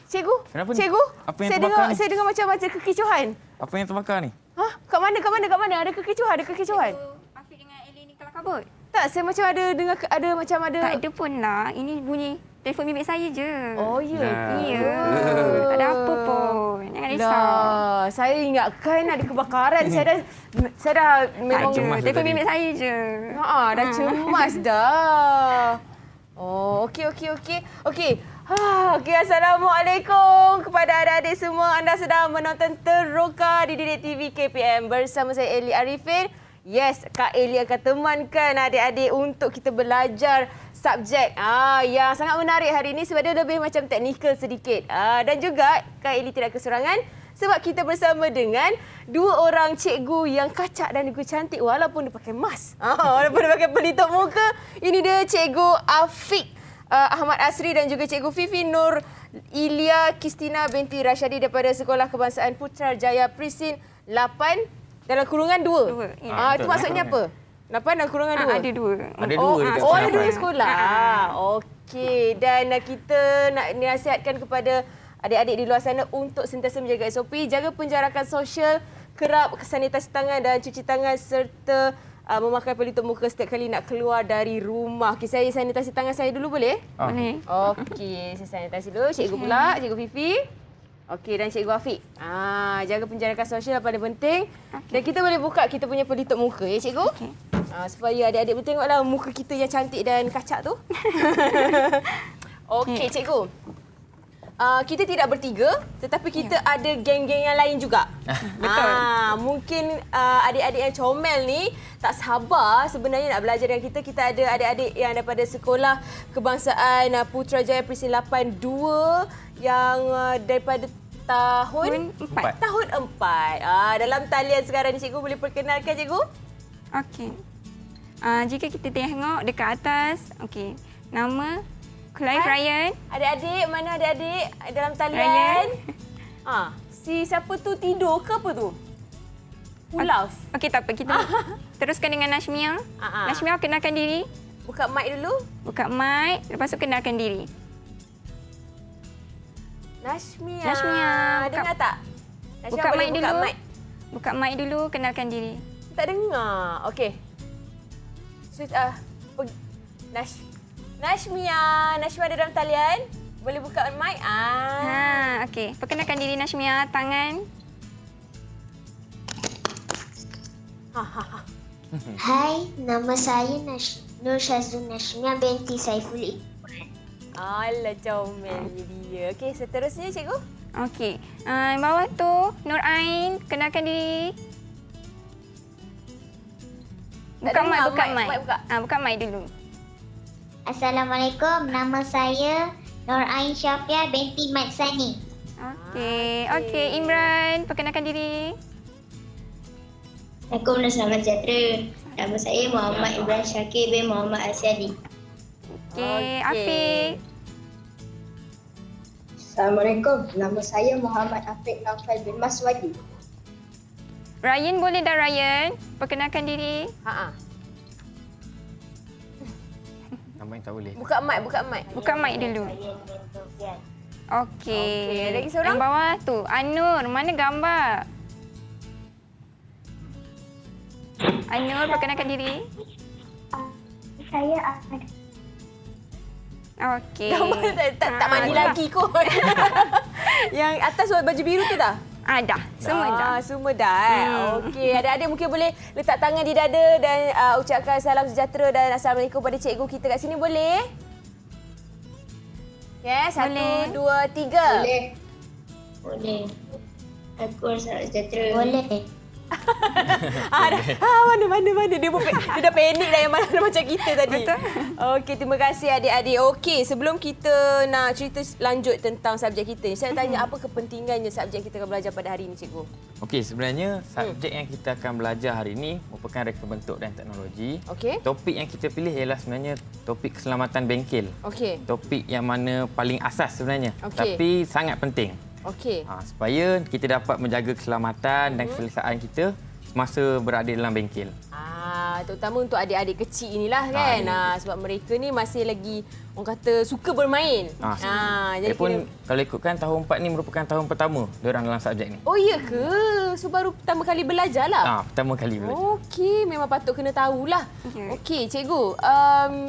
Cikgu? Kenapa ni? Cikgu? Apa yang terbakar ni? Saya dengar macam ada kekicauan. Apa yang terbakar ni? Hah? Kat mana? Ada kekicauan? Afiq dengan Ellie ni kelas kabut. Tak, saya macam ada dengar Tak ada pun lah. Ini bunyi telefon bimbit saya je. Oh, ya. Ya. Tak ada apa pun. Jangan risau. Dah, saya ingatkan ada kebakaran. saya dah memang cemas Telefon tadi. bimbit saya je. dah cemas dah. Oh, okey. Okey, Assalamualaikum kepada adik-adik semua. Anda sedang menonton Teroka di Didik TV KPM bersama saya Ellie Arifin. Yes, Kak Ellie akan temankan adik-adik untuk kita belajar subjek yang sangat menarik hari ini sebab dia lebih macam teknikal sedikit. Dan juga Kak Ellie tidak keserangan sebab kita bersama dengan dua orang cikgu yang kacak dan juga cantik walaupun dia pakai mask. Walaupun dia pakai pelitup muka. Ini dia Cikgu Afiq Ahmad Asri dan juga Cikgu Fifi Nur Ilia Kristina binti Rasyadi daripada Sekolah Kebangsaan Putrajaya Prisin 8 dalam kurungan 2. Ya. Itu maksudnya apa? 8 dalam kurungan 2? Ada 2. Ada dua dekat ada sekolah. dua sekolah. Okey. Dan kita nak nasihatkan kepada adik-adik di luar sana untuk sentiasa menjaga SOP, jaga penjarakan sosial, kerap sanitasi tangan dan cuci tangan serta memakai pelitup muka setiap kali nak keluar dari rumah. Okey, saya sanitasi tangan saya dulu boleh? Boleh. Okey, saya sanitasi dulu. Cikgu pula, Cikgu Fifi. Okey, dan Cikgu Afiq. Jaga penjarakan sosial paling penting. Dan kita boleh buka kita punya pelitup muka ya, Cikgu? Okey. Supaya adik-adik boleh tengoklah muka kita yang cantik dan kacak tu. Okey, Cikgu. Kita tidak bertiga tetapi kita ada geng-geng yang lain juga. Betul. Mungkin adik-adik yang comel ni tak sabar sebenarnya nak belajar dengan kita. Kita ada adik-adik yang daripada Sekolah Kebangsaan Putrajaya Prisin 8 2 yang daripada tahun 4. Tahun 4. Dalam talian sekarang ni cikgu boleh perkenalkan cikgu? Okey. Jika kita tengok dekat atas, okey. Nama Clive Ryan. Adik-adik, mana adik-adik dalam talian? Ryan. Si siapa tu tidur ke apa tu? Pulaf. Okey, tak apa. Kita teruskan dengan Nashmia. Nashmia, kenalkan diri. Buka mic dulu. Buka mic. Lepas tu kenalkan diri. Nashmia. Nashmia, Dengar tak? Nashmia Buka boleh mic buka dulu. mic. Buka mic dulu, kenalkan diri. Tak dengar. Okey. Nashmia ada dalam talian? Boleh buka mic? Okey. Perkenalkan diri Nashmia. Tangan. Hai, nama saya Nur Syazun Nashmia binti Saiful Iqbal. Alah, comel dia. Okey, seterusnya cikgu. Okey. Bawah tu Nur Ain, kenalkan diri. Tak Buka dengar, mic, buka mic, mic. mic buka. Buka mic dulu. Assalamualaikum, nama saya Nur Ain Syafiah binti Mat Sani. Okey. Okey, Imran, perkenalkan diri. Assalamualaikum dan selamat sejahtera. Nama saya Muhammad Ibrahim Syakir bin Muhammad Asyadi. Okey, Afiq. Assalamualaikum. Nama saya Muhammad Afiq Naufal bin Maswadi. Ryan, boleh dah Ryan? Perkenalkan diri. Nama yang tak boleh. Buka mic, buka mic. Buka mic dulu. Okey. Okey, lagi seorang? Yang bawah tu, Anur. Mana gambar? Anur, perkenalkan diri. Saya Ahmad. Okey. Gambar tak mandi itulah. lagi kot. Yang atas baju biru tu dah? Dah. Semua dah. Semua dah. Okey, adik-adik mungkin boleh letak tangan di dada dan ucapkan salam sejahtera dan assalamualaikum pada cikgu kita kat sini boleh? Ya, Boleh. 1, 2, 3. Boleh. Aku rasa sejahtera. Boleh. Mana dia dah panik dah yang mana macam kita tadi. Betul. Okey, terima kasih adik-adik. Okey, sebelum kita nak cerita lanjut tentang subjek kita ni, saya tanya apa kepentingannya subjek kita akan belajar pada hari ini cikgu? Okey, sebenarnya subjek yang kita akan belajar hari ini merupakan reka bentuk dan teknologi. Okey. Topik yang kita pilih ialah sebenarnya topik keselamatan bengkel. Okey. Topik yang mana paling asas sebenarnya, Okey. tapi sangat penting. Okey. Supaya kita dapat menjaga keselamatan dan keselesaan kita semasa berada dalam bengkel. Terutama untuk adik-adik kecil inilah kan. Sebab mereka ni masih lagi orang kata suka bermain. Jadi pun kalau ikutkan tahun 4 ni merupakan tahun pertama diorang dalam subjek ni. Oh iya ke? So baru pertama kali belajar lah? Pertama kali belajar. Okey, memang patut kena tahulah. Ya. Okey, cikgu.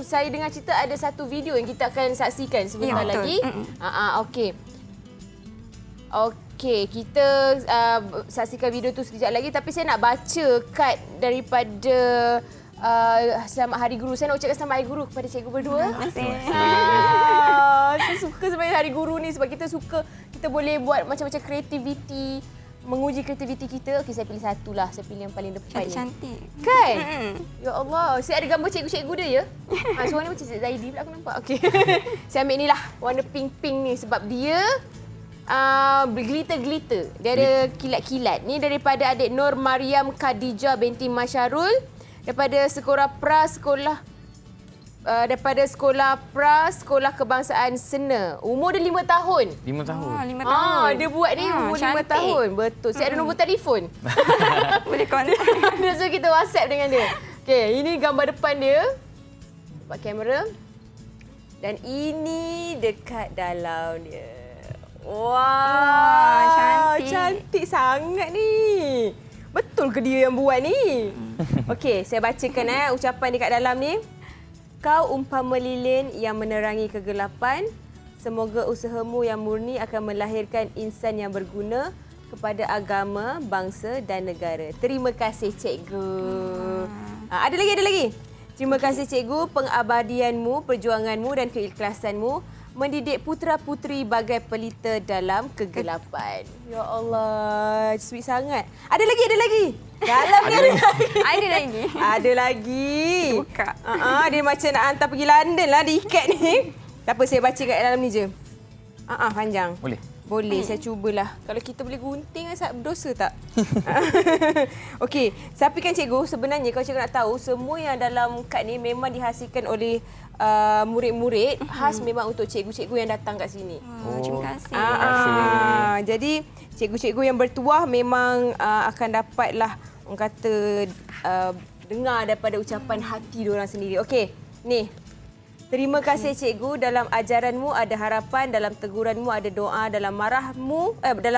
Saya dengar cerita ada satu video yang kita akan saksikan sebentar betul. lagi. Okey. Okey, kita saksikan video tu sekejap lagi. Tapi saya nak baca kad daripada Selamat Hari Guru. Saya nak ucapkan Selamat Hari Guru kepada cikgu berdua. Terima kasih. Saya suka sebenarnya Hari Guru ni sebab kita suka, kita boleh buat macam-macam kreativiti, menguji kreativiti kita. Okey, saya pilih satu lah. Saya pilih yang paling depan ni. Cantik. Kan? Ya Allah. Saya ada gambar cikgu-cikgu dia ya. Suara ni macam Cik Zaidi pula aku nampak. Okey. Saya ambil ni lah. Warna pink-pink ni sebab dia berglitter-glitter. Dia ada kilat-kilat. Ni daripada adik Nur Mariam Khadijah binti Masyarul. Daripada Sekolah Sekolah Kebangsaan Sena. Umur dia 5 tahun. 5 tahun. 5 tahun. Dia buat ni umur 5 cantik. tahun. Betul. Saya ada nombor telefon. Boleh kontak. So kita WhatsApp dengan dia. Okey, ini gambar depan dia. Buat kamera. Dan ini dekat dalam dia. Wah, cantik. Cantik sangat ni. Betul ke dia yang buat ni? Okey, saya bacakan ucapan dekat dalam ni. Kau umpama lilin yang menerangi kegelapan. Semoga usahamu yang murni akan melahirkan insan yang berguna kepada agama, bangsa dan negara. Terima kasih cikgu. Ada lagi. Terima kasih cikgu, pengabadianmu, perjuanganmu dan keikhlasanmu mendidik putra-puteri bagai pelita dalam kegelapan. Ya Allah, sweet sangat. Ada lagi. Dalam ni ada lagi. Ada lagi. Buka. Dia macam nak hantar pergi London lah diikat ni. Tak apa, saya baca kat dalam ni je. Panjang. Boleh, saya cubalah. Kalau kita boleh gunting, berdosa tak? Okey, tapi kan cikgu, sebenarnya kalau cikgu nak tahu, semua yang dalam kad ni memang dihasilkan oleh murid-murid khas memang untuk cikgu-cikgu yang datang kat sini. Terima kasih. Jadi, cikgu-cikgu yang bertuah memang akan dapatlah, orang kata, dengar daripada ucapan hati diorang sendiri. Okey, ni. Terima kasih cikgu, dalam ajaranmu ada harapan, dalam teguranmu ada doa, dalam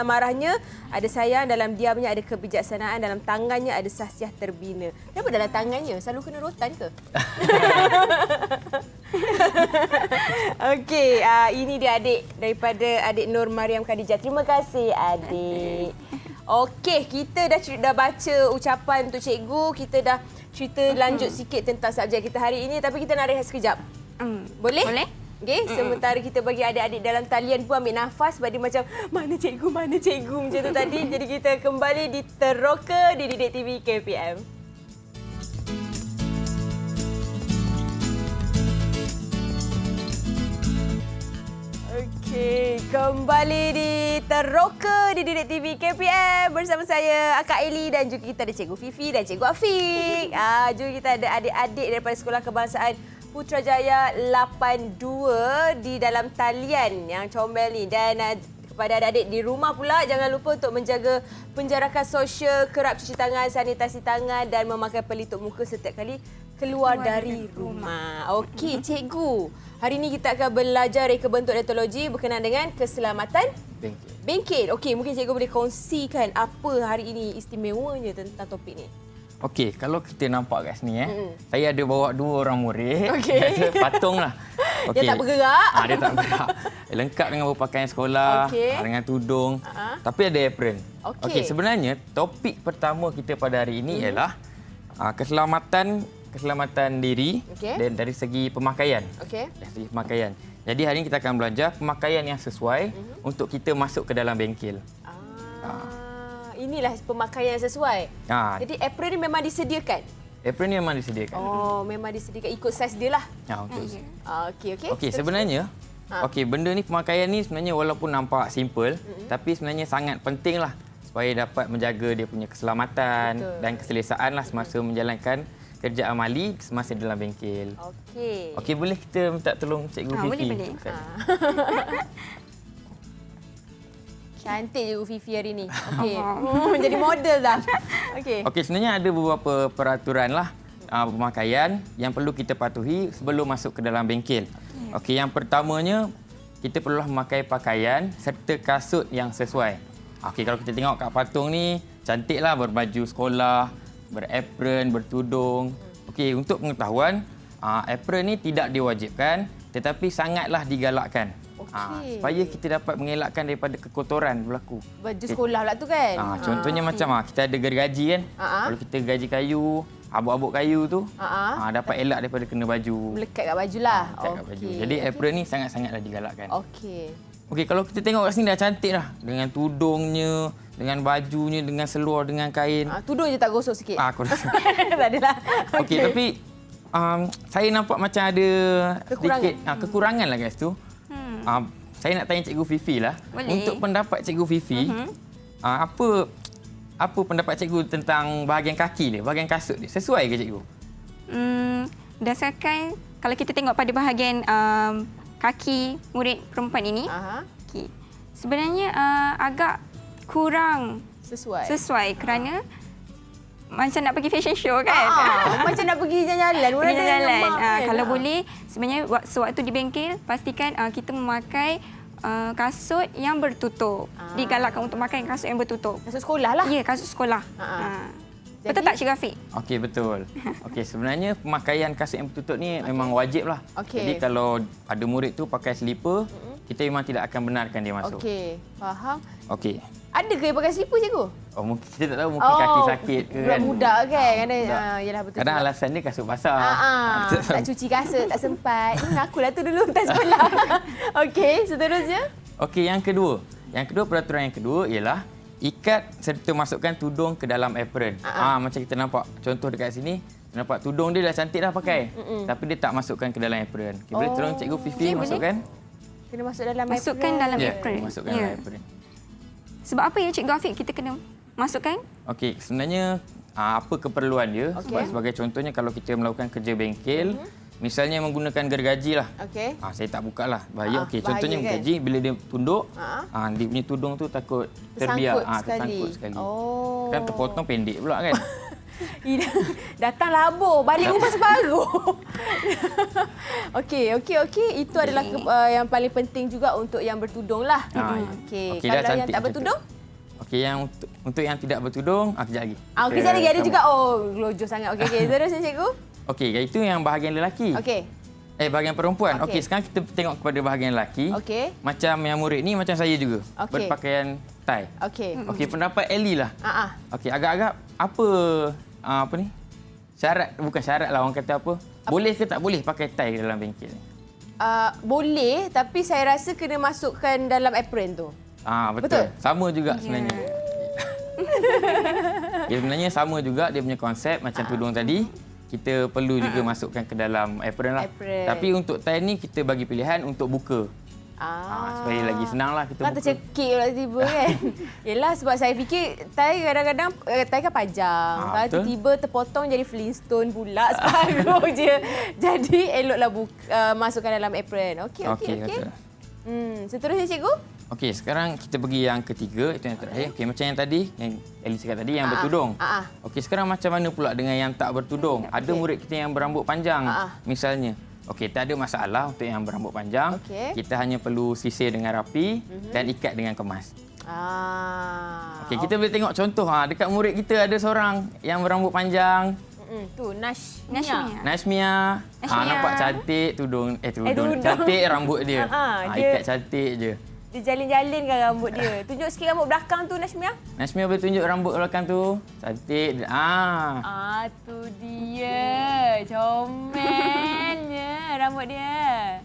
marahnya ada sayang, dalam diamnya ada kebijaksanaan, dalam tangannya ada sahsiah terbina. Kenapa dalam tangannya? Selalu kena rotan ke? Okey, ini dia adik daripada adik Nur Mariam Khadijah. Terima kasih adik. Okey, kita dah baca ucapan untuk cikgu, kita dah cerita lanjut sikit tentang subjek kita hari ini, tapi kita nak rehat sekejap. Boleh? Okey, sementara kita bagi adik-adik dalam talian pun ambil nafas sebab dia macam mana cikgu macam tu tadi. Jadi kita kembali di Teroka di Didik TV KPM. Okey, kembali di Teroka di Didik TV KPM bersama saya Akak Eli dan juga kita ada Cikgu Fifi dan Cikgu Afiq. Juga kita ada adik-adik daripada Sekolah Kebangsaan Putrajaya 82 di dalam talian yang comel ni. Dan kepada adik-adik di rumah pula, jangan lupa untuk menjaga penjarakan sosial, kerap cuci tangan, sanitasi tangan dan memakai pelitup muka setiap kali keluar dari rumah. Okey, cikgu. Hari ini kita akan belajar reka bentuk dan etologi berkenaan dengan keselamatan bengkel. Okey, mungkin cikgu boleh kongsikan apa hari ini istimewanya tentang topik ni. Okey, kalau kita nampak kat sini saya ada bawa 2 orang murid. Okey. Patunglah. Dia tak bergerak. Dia tak bergerak. Lengkap dengan berpakaian sekolah, dengan tudung, tapi ada apron. Okey, sebenarnya topik pertama kita pada hari ini ialah keselamatan diri dan dari segi pemakaian. Dari segi pemakaian. Jadi hari ini kita akan belajar pemakaian yang sesuai untuk kita masuk ke dalam bengkel. Inilah pemakaian yang sesuai. Jadi apron ni memang disediakan? Apron ni memang disediakan. Oh, memang disediakan ikut saiz dia lah. Okey, sebenarnya benda ni, pemakaian ni sebenarnya walaupun nampak simple, tapi sebenarnya sangat penting lah supaya dapat menjaga dia punya keselamatan dan keselesaan lah semasa menjalankan kerja amali semasa dalam bengkel. Okey, boleh kita minta tolong Cikgu Fifi? Boleh. Cantik Cikgu Fifi hari ni. Okey. Jadi model dah. Okey, sebenarnya ada beberapa peraturan lah pemakaian yang perlu kita patuhi sebelum masuk ke dalam bengkel. Okey, yang pertamanya kita perlulah memakai pakaian serta kasut yang sesuai. Okey, kalau kita tengok kat patung ni, cantiklah berbaju sekolah, berapron, bertudung. Okey, untuk pengetahuan, apron ni tidak diwajibkan tetapi sangatlah digalakkan. Supaya kita dapat mengelakkan daripada kekotoran berlaku. Baju sekolah pula tu kan? Contohnya macam kita ada gergaji kan. Kalau kita gergaji kayu, abuk-abuk kayu tu, dapat elak daripada kena baju. Melekat kat baju lah. Melekat kat baju. Jadi apron ni sangat-sangatlah digalakkan. Okey. Okey, kalau kita tengok kat sini dah cantik dah. Dengan tudungnya, dengan bajunya, dengan seluar, dengan kain. Tudung je tak gosok sikit. Aku rasa. Tak adalah. Okey, tapi saya nampak macam ada sedikit kekurangan lah kat situ. Saya nak tanya Cikgu Fifi lah. Boleh. Untuk pendapat Cikgu Fifi, apa pendapat Cikgu tentang bahagian kaki dia, bahagian kasut dia? Sesuai ke Cikgu? Berdasarkan kalau kita tengok pada bahagian kaki murid perempuan ini, okay, sebenarnya agak kurang sesuai kerana macam nak pergi fashion show kan? Macam nak pergi jalan-jalan. Kalau boleh, sebenarnya sewaktu di bengkel, pastikan kita memakai kasut yang bertutup. Digalakkan untuk memakai kasut yang bertutup. Kasut sekolah lah? Ya, kasut sekolah. Betul tak Cik Rafiq? Okey, betul. Okey, sebenarnya pemakaian kasut yang bertutup ni memang wajib lah. Jadi kalau ada murid tu pakai slipper, kita memang tidak akan benarkan dia masuk. Okey, faham. Okey. Ada ke yang pakai slipper, Cikgu? Mungkin kita tak tahu, mungkin kaki sakit ke kan. Budak kan? Yalah, betul. Kadang alasan dia kasut basah. Tak cuci kasut, tak sempat. Akulah tu dulu tak sekolah. Okey, seterusnya. Okey, yang kedua. Peraturan yang kedua ialah ikat serta masukkan tudung ke dalam apron. Macam kita nampak contoh dekat sini, nampak tudung dia dah cantik dah pakai. Tapi dia tak masukkan ke dalam apron. Okay, boleh tolong Cikgu Fifi masukkan? Kena masuk dalam apron. Masukkan dalam apron. Masukkan dalam apron. Sebab apa ya Cikgu Afiq kita kena masukkan? Okey, sebenarnya apa keperluan dia? Sebab sebagai contohnya kalau kita melakukan kerja bengkel, misalnya menggunakan gergaji lah. Saya tak buka lah. Bahaya. Okey, contohnya gergaji bila dia tunduk, dia punya tudung tu takut terbiar. Tersangkut sekali. Kan terpotong pendek pula kan. Datang labur, balik rumah separuh. Okey. Itu adalah yang paling penting juga untuk yang bertudung lah. Okey, kalau yang tak bertudung? Okey, yang untuk yang tidak bertudung, kejap lagi. Kejap lagi ada juga. Gelojoh sangat. Okey. Terusnya Cikgu. Okey, itu yang bahagian lelaki. Bahagian perempuan. Okey, sekarang kita tengok kepada bahagian lelaki. Macam yang murid ni, macam saya juga. Berpakaian tie. Okey, pendapat Ellie lah. Okey, agak-agak apa ni? Syarat, bukan syarat lah, orang kata apa? Boleh ke tak boleh pakai tie dalam bengkel? Boleh, tapi saya rasa kena masukkan dalam apron tu. Betul. Sama juga sebenarnya. Sebenarnya sama juga dia punya konsep macam tudung tadi. Kita perlu juga masukkan ke dalam apron lah. Tapi untuk tie ni kita bagi pilihan untuk buka. Supaya lagi senang lah kita buka. Tercekik pula tiba kan. Yelah, sebab saya fikir tie kadang-kadang tie kan panjang. Kalau tiba-tiba terpotong jadi Flintstone pula separuh je. Jadi eloklah masukkan dalam apron. Okey. Seterusnya Cikgu? Okey, sekarang kita pergi yang ketiga, itu yang terakhir. Okey, macam yang tadi, yang Ellie cakap tadi, yang bertudung. Okey, sekarang macam mana pula dengan yang tak bertudung? Ada murid kita yang berambut panjang, misalnya. Okey, tak ada masalah untuk yang berambut panjang. Kita hanya perlu sisir dengan rapi dan ikat dengan kemas. Okey, kita boleh tengok contoh. Dekat murid kita ada seorang yang berambut panjang. Tu Nashmia. Nampak cantik tudung. Cantik rambut dia. Ikat cantik je. Dia jalin-jalin kan rambut dia. Tunjuk sikit rambut belakang tu, Nashmia. Nashmia boleh tunjuk rambut belakang tu. Cantik. Tu dia. Comelnya rambut dia.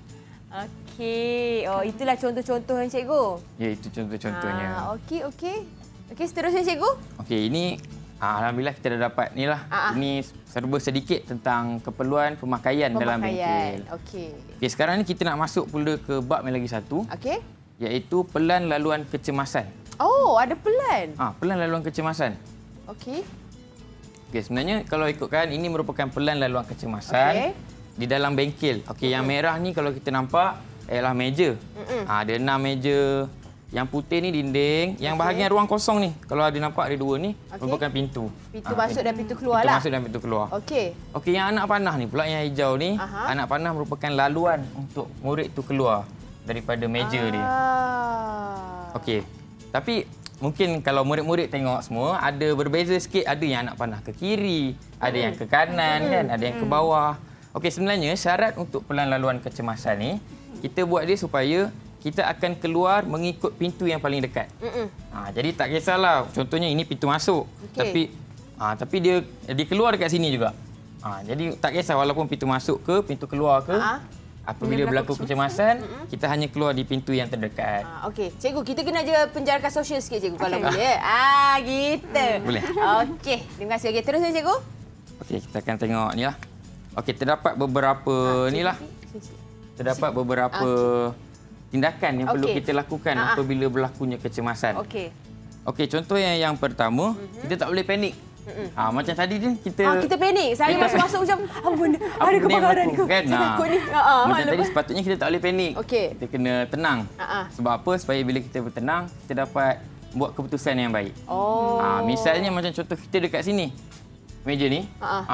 Okey. Itulah contoh-contoh yang Cikgu. Ya, itu contoh-contohnya. Okey, seterusnya Cikgu. Okey, ini alhamdulillah kita dah dapat ni lah. Ini serba sedikit tentang keperluan pemakaian dalam bengkel. Okey, sekarang ni kita nak masuk pula ke bab yang lagi satu. Iaitu pelan laluan kecemasan. Ada pelan? Pelan laluan kecemasan. Okey, sebenarnya kalau ikutkan, ini merupakan pelan laluan kecemasan di dalam bengkel. Okey, yang merah ni kalau kita nampak ialah meja. Ada 6 meja. Yang putih ni dinding, yang bahagian ruang kosong ni. Kalau ada nampak ada 2 ni, merupakan pintu. Pintu masuk dan pintu keluar pintu lah. masuk dan pintu keluar. Okey. Okey, yang anak panah ni pula yang hijau ni, anak panah merupakan laluan untuk murid tu keluar daripada meja dia. Okey. Tapi mungkin kalau murid-murid tengok semua ada berbeza sikit, ada yang anak panah ke kiri, ada yang ke kanan kan, ada yang ke bawah. Okey, sebenarnya syarat untuk pelan laluan kecemasan ni kita buat dia supaya kita akan keluar mengikut pintu yang paling dekat. Jadi tak kisahlah, contohnya ini pintu masuk, tapi dia keluar dekat sini juga. Jadi tak kisah walaupun pintu masuk ke, pintu keluar ke, apabila berlaku kecemasan, kita hanya keluar di pintu yang terdekat. Okey, cikgu, kita kena aja penjarakan sosial sikit cikgu kalau boleh. Gitu. Boleh. Okey, terima kasih. Okey, terusnya cikgu. Okey, kita akan tengok ni lah. Okey, terdapat beberapa terdapat beberapa tindakan yang perlu kita lakukan apabila berlakunya kecemasan. Okey, contoh yang pertama, kita tak boleh panik. Macam tadi ni kita panik. Saya masuk macam apa benda? Ada kebakaran ke? Kan? Takut ni. Macam tadi sepatutnya kita tak boleh panik. Kita kena tenang. Sebab apa? Supaya bila kita bertenang, kita dapat buat keputusan yang baik. Misalnya macam contoh kita dekat sini. Meja ni.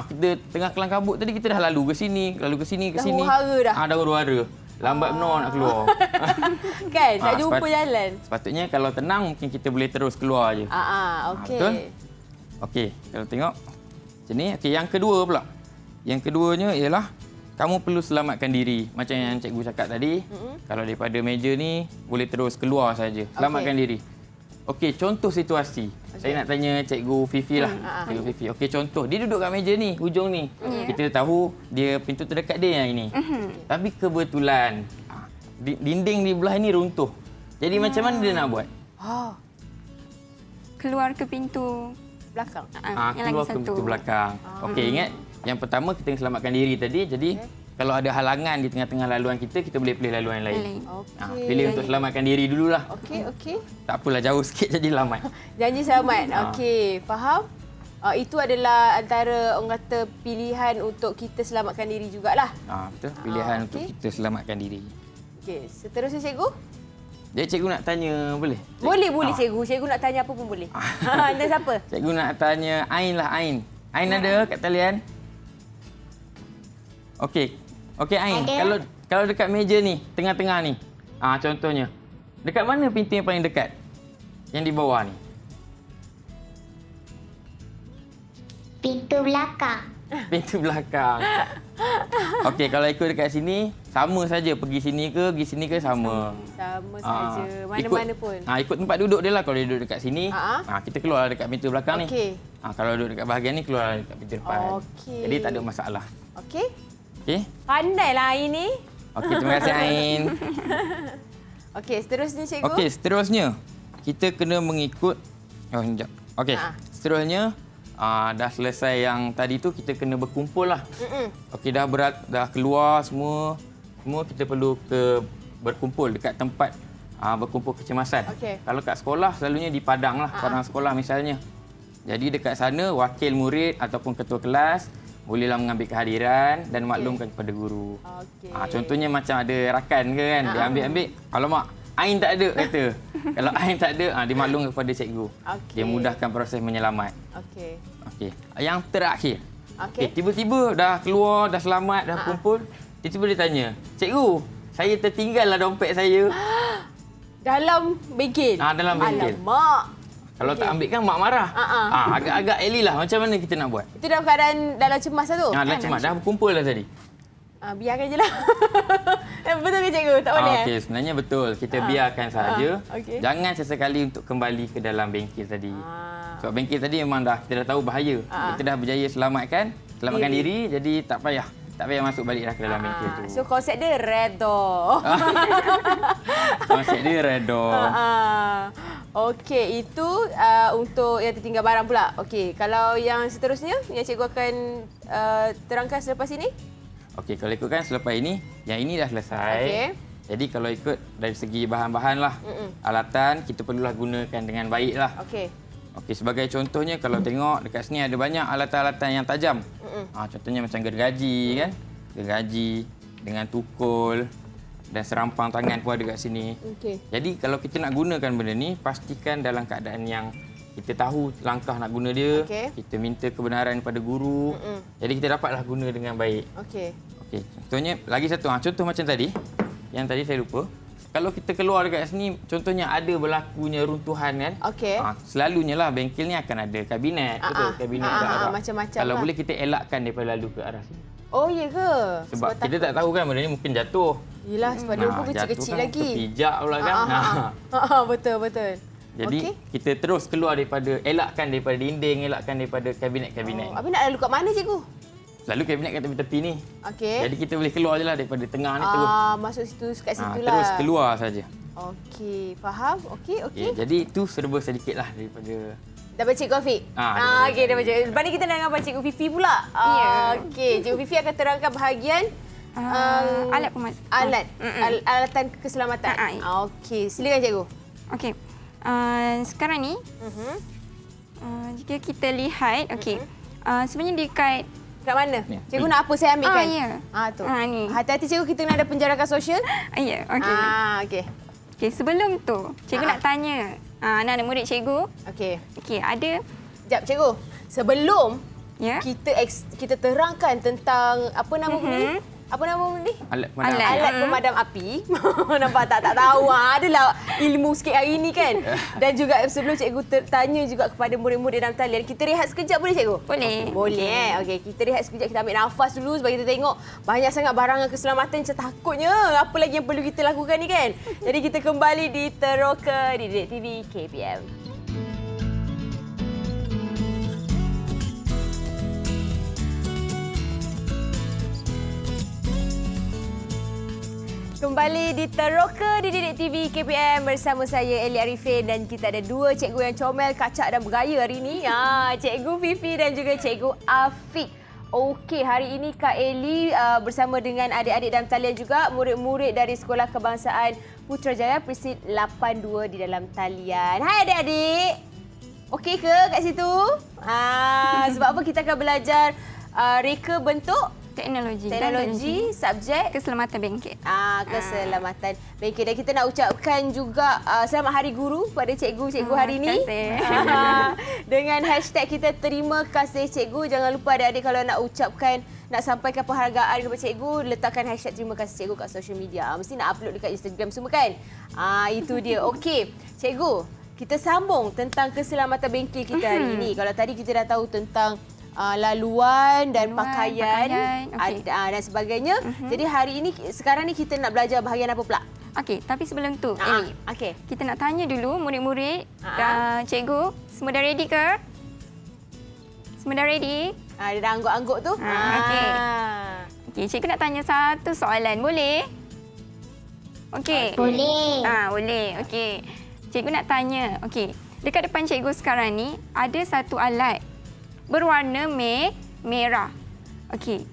Kita tengah kelang kabut tadi kita dah lalu ke sini, ke sini. Dah huru-hara dah. Dah huru-hara. Lambat benar nak keluar. Kan? Tak jumpa jalan. Sepatutnya kalau tenang mungkin kita boleh terus keluar je. Okey. Betul? Okey, kalau tengok macam ni. Okey, yang kedua pula. Yang keduanya ialah kamu perlu selamatkan diri. Macam yang cikgu cakap tadi, kalau daripada meja ni boleh terus keluar saja. Selamatkan diri. Okey, contoh situasi. Saya nak tanya cikgu Fifi lah. Cikgu Fifi. Okey, contoh dia duduk kat meja ni, hujung ni. Kita tahu dia pintu terdekat dia yang ini. Tapi kebetulan dinding di belah ni runtuh. Jadi macam mana dia nak buat? Keluar ke pintu belakang. Yang keluar lagi ke satu. pintu belakang. Okey, ingat yang pertama kita selamatkan diri tadi. Jadi kalau ada halangan di tengah-tengah laluan kita boleh pilih laluan yang lain. Pilih untuk selamatkan diri dululah. Okey. Tak apalah, jauh sikit jadi selamat. Janji selamat. Okey, faham? Itu adalah antara orang kata pilihan untuk kita selamatkan diri jugalah. Betul, pilihan untuk kita selamatkan diri. Okey, seterusnya cikgu? Jadi cikgu nak tanya boleh? Boleh cikgu. Cikgu nak tanya apa pun boleh. Anda siapa? Cikgu nak tanya Ain lah, Ain. Ain ada kat talian? Okey. Okey Ain, kalau dekat meja ni, tengah-tengah ni. Contohnya. Dekat mana pintu yang paling dekat? Yang di bawah ni. Pintu belakang. Pintu belakang. Okey, kalau ikut dekat sini, sama saja. Pergi sini ke sama. Sama saja. Mana-mana pun. Ikut tempat duduk dia lah. Kalau dia duduk dekat sini, kita keluar dekat pintu belakang ni. Kalau duduk dekat bahagian ni, keluar dekat pintu depan. Jadi tak ada masalah. Okey. Pandailah Ain ni. Okey, terima kasih Ain. Okey, seterusnya cikgu. Okey, seterusnya kita kena mengikut sekejap. Okey, seterusnya dah selesai yang tadi tu kita kena berkumpul lah. Okey, dah keluar semua kita perlu berkumpul dekat tempat berkumpul kecemasan. Kalau kat sekolah selalunya di padang lah, padang sekolah misalnya. Jadi dekat sana wakil murid ataupun ketua kelas bolehlah mengambil kehadiran dan maklumkan kepada guru. Contohnya macam ada rakan ke kan, dia ambil. Alamak, Ain tak ada kata. Kalau Ain tak ada, dimaklum kepada cikgu. Dia mudahkan proses menyelamat. Okey. Yang terakhir. Tiba-tiba dah keluar, dah selamat, dah kumpul. Tiba-tiba dia tanya, "Cikgu, saya tertinggallah dompet saya." Dalam bengkel? Dalam bengkel. Alamak. Kalau tak ambil kan mak marah. Agak-agak Eli lah. Macam mana kita nak buat? Itu dalam keadaan dalam cemas lah tu? Dalam cemas. Dah berkumpul dah tadi. Biarkan je lah. Betul ke cikgu? Tak boleh? Okey, sebenarnya betul. Kita biarkan saja. Jangan sesekali untuk kembali ke dalam bengkel tadi. Sebab bengkel tadi memang kita dah tahu bahaya. Kita dah berjaya selamatkan diri. Jadi tak payah masuk balik dah ke dalam bengkel tu. So konsep dia redha. Konsep dia redha. Okey, itu untuk yang tertinggal barang pula. Okey, kalau yang seterusnya yang cikgu akan terangkan selepas ini? Okey, kalau ikutkan selepas ini, yang ini dah selesai. Jadi kalau ikut dari segi bahan-bahan lah, alatan kita perlulah gunakan dengan baik lah. Okey, sebagai contohnya kalau tengok dekat sini ada banyak alatan-alatan yang tajam. Contohnya macam gergaji kan. Gergaji dengan tukul. dan serampang tangan pun ada kat sini. Okey. Jadi kalau kita nak gunakan benda ni, pastikan dalam keadaan yang kita tahu langkah nak guna dia. Kita minta kebenaran daripada guru. Jadi kita dapatlah guna dengan baik. Okey. Contohnya lagi satu, contoh macam tadi. Yang tadi saya lupa. Kalau kita keluar dekat sini, contohnya ada berlakunya runtuhan kan. Selalunya lah bengkel ni akan ada kabinet. Betul, kabinet macam-macam. Kalau boleh kita elakkan daripada lalu ke arah sini. Oh, ya ke? Sebab kita tak tahu kan benda ni mungkin jatuh. Yelah, sebab dia pun kecil-kecil kan, lagi. Terpijak pula kan. Betul. Jadi kita terus keluar daripada, elakkan daripada dinding, elakkan daripada kabinet-kabinet. Habis nak lalu kat mana cikgu? Selalu kabinet kat tepi-tepi ni. Okey. Jadi kita boleh keluar je lah daripada tengah ni terus. Masuk situ, kat situ lah. Terus keluar saja. Okey, faham? Okey. Jadi itu serba sedikit lah daripada... Dah baca Cikgu Afiq? Okey, dah baca. Lepas ni kita nak dengan Cikgu Fifi pula. Okey, Cikgu Fifi akan terangkan bahagian alatan keselamatan. Okey, silakan Cikgu. Okey. Sekarang ni, jika kita lihat, sebenarnya dekat kat mana? Cikgu nak apa saya ambilkan? Tu. Ni. Hati-hati cikgu, kita nak ada penjarakan sosial. Ya, okey. Okey, sebelum tu, cikgu nak tanya anak-anak murid cikgu. Okey, ada. Sekejap cikgu. Sebelum kita terangkan tentang apa nama ni? Apa nama ni? Alat pemadam api. Nampak tak? Tak tahu. Adalah ilmu sikit hari ni kan. Dan juga sebelum cikgu tanya juga kepada murid-murid dalam talian, kita rehat sekejap boleh cikgu? Boleh. Boleh. Okey, kita rehat sekejap, kita ambil nafas dulu sebab kita tengok banyak sangat barangan keselamatan, macam takutnya apa lagi yang perlu kita lakukan ni kan. Jadi kita kembali di Teroka di Didik TV KPM. Kembali di Teroka di Didik TV KPM bersama saya Eli Arifin, dan kita ada dua cikgu yang comel, kacak dan bergaya hari ini. Cikgu Fifi dan juga Cikgu Afiq. Okey, hari ini Kak Eli bersama dengan adik-adik dalam talian juga, murid-murid dari Sekolah Kebangsaan Putrajaya Presid 82 di dalam talian. Hai adik-adik. Okey ke kat situ? Sebab apa kita akan belajar reka bentuk teknologi subjek keselamatan bengkel. Keselamatan bengkel. Dan kita nak ucapkan juga selamat Hari Guru pada cikgu-cikgu hari ini. Dengan hashtag kita terima kasih cikgu. Jangan lupa adik-adik kalau nak ucapkan, nak sampaikan penghargaan kepada cikgu, letakkan hashtag terima kasih cikgu kat social media. Mesti nak upload dekat Instagram semua kan? Itu dia. Okey, cikgu, kita sambung tentang keselamatan bengkel kita hari ini. Kalau tadi kita dah tahu tentang laluan dan pakaian. Dan sebagainya. Jadi hari ini, sekarang ni kita nak belajar bahagian apa pula? Okey, tapi sebelum tu, Eli, kita nak tanya dulu murid-murid dan cikgu, semua dah ready ke? Semua dah ready? Dia dah angguk-angguk tu. Okey, cikgu nak tanya satu soalan, boleh? Okey. Boleh. Boleh. Okey. Cikgu nak tanya, dekat depan cikgu sekarang ni ada satu alat berwarna merah. Okey.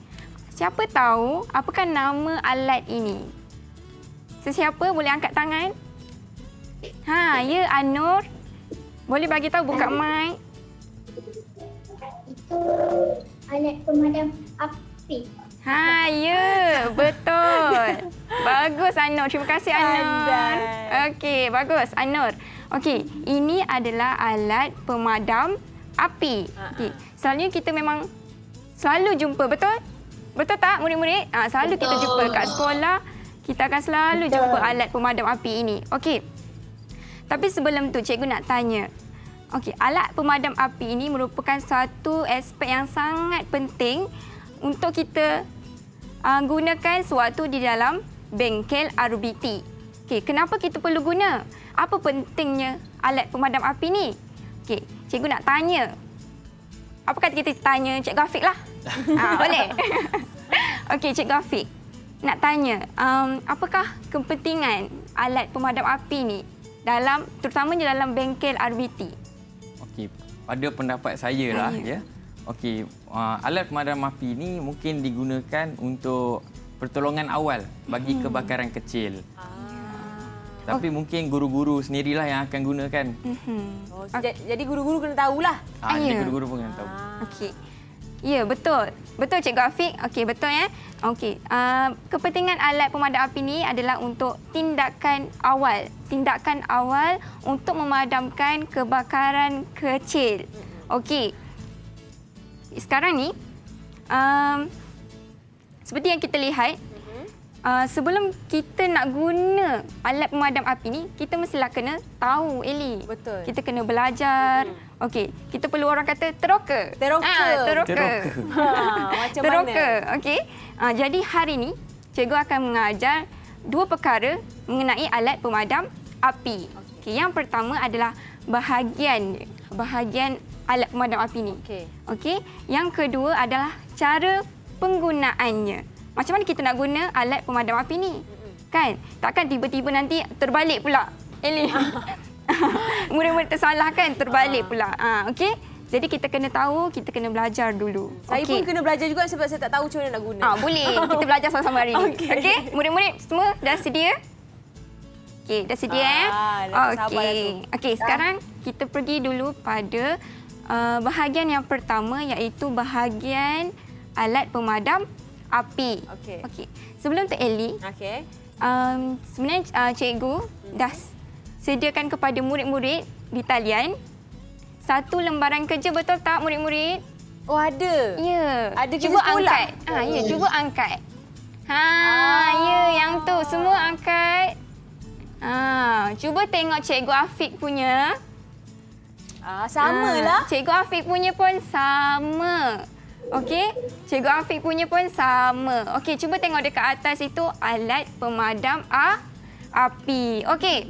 Siapa tahu apakah nama alat ini? Sesiapa boleh angkat tangan? Ya, Anur. Boleh bagi tahu, buka mic. Itu alat pemadam api. Ya, betul. Bagus Anur. Terima kasih Anur. Okey, bagus Anur. Okey, ini adalah alat pemadam api. Selalunya kita memang selalu jumpa, betul? Betul tak murid-murid? Selalu kita jumpa kat sekolah, kita akan selalu jumpa alat pemadam api ini. Okey. Tapi sebelum tu cikgu nak tanya. Okey, alat pemadam api ini merupakan satu aspek yang sangat penting untuk kita gunakan sewaktu di dalam bengkel RBT. Okey, kenapa kita perlu guna? Apa pentingnya alat pemadam api ni? Okey, cikgu nak tanya. Apa kata kita tanya Cikgu Afiq lah? Boleh? Okey, Cikgu Afiq. Nak tanya, apakah kepentingan alat pemadam api ni terutamanya dalam bengkel RBT? Okey, pada pendapat saya lah. Okey, alat pemadam api ni mungkin digunakan untuk pertolongan awal bagi kebakaran kecil. Tapi mungkin guru-guru sendirilah yang akan gunakan. Jadi guru-guru kena tahulah. Jadi guru-guru pun kena tahu. Okey. Ya, betul. Betul Cikgu Afiq. Okey, betul ya. Okey. Kepentingan alat pemadam api ni adalah untuk tindakan awal. Tindakan awal untuk memadamkan kebakaran kecil. Okey. Sekarang ni, seperti yang kita lihat, sebelum kita nak guna alat pemadam api ni, kita mestilah kena tahu, Eli. Betul. Kita kena belajar. Okey, kita perlu orang kata teroka. Teroka. Teroka. Macam Teroka. mana? Okey. Jadi hari ni, cikgu akan mengajar dua perkara mengenai alat pemadam api. Okey, yang pertama adalah bahagian alat pemadam api ni. Okey. Yang kedua adalah cara penggunaannya. Macam mana kita nak guna alat pemadam api ni? Kan? Takkan tiba-tiba nanti terbalik pula. Eli. Murid-murid tersalah kan, terbalik pula. Okey. Jadi kita kena tahu, kita kena belajar dulu. Saya pun kena belajar juga sebab saya tak tahu macam mana nak guna. Boleh. Kita belajar sama-sama hari ni. Okey. Murid-murid semua dah sedia? Okey, dah sedia Okey, sekarang kita pergi dulu pada bahagian yang pertama, iaitu bahagian alat pemadam api. Okey. Sebelum tu Eli, sebenarnya cikgu dah sediakan kepada murid-murid di talian satu lembaran kerja, betul tak murid-murid? Oh, ada? Ya. Ada kerja cuba sekolah? Angkat. Ya, cuba angkat. Ya, yang tu. Semua angkat. Cuba tengok Cikgu Afiq punya. Samalah. Cikgu Afiq punya pun sama. Okey? Cikgu Afiq punya pun sama. Okey, cuba tengok dekat atas itu alat pemadam api. Okey.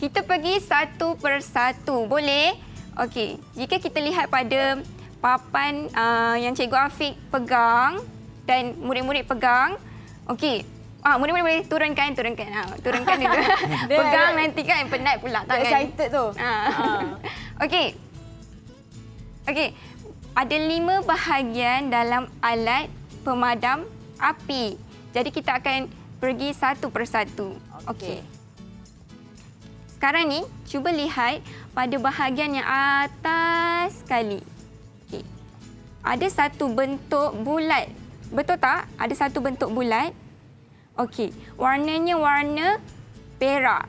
Kita pergi satu persatu. Boleh? Okey. Jika kita lihat pada papan yang Cikgu Afiq pegang dan murid-murid pegang. Okey. Murid-murid boleh turunkan. Turunkan dulu. Pegang nanti kan penat pula tangan. Excited tu. Okey. Okey. Ada 5 bahagian dalam alat pemadam api. Jadi kita akan pergi satu persatu. Okey. Sekarang ni, cuba lihat pada bahagian yang atas sekali. Okey. Ada satu bentuk bulat. Betul tak? Ada satu bentuk bulat. Okey. Warnanya warna perak.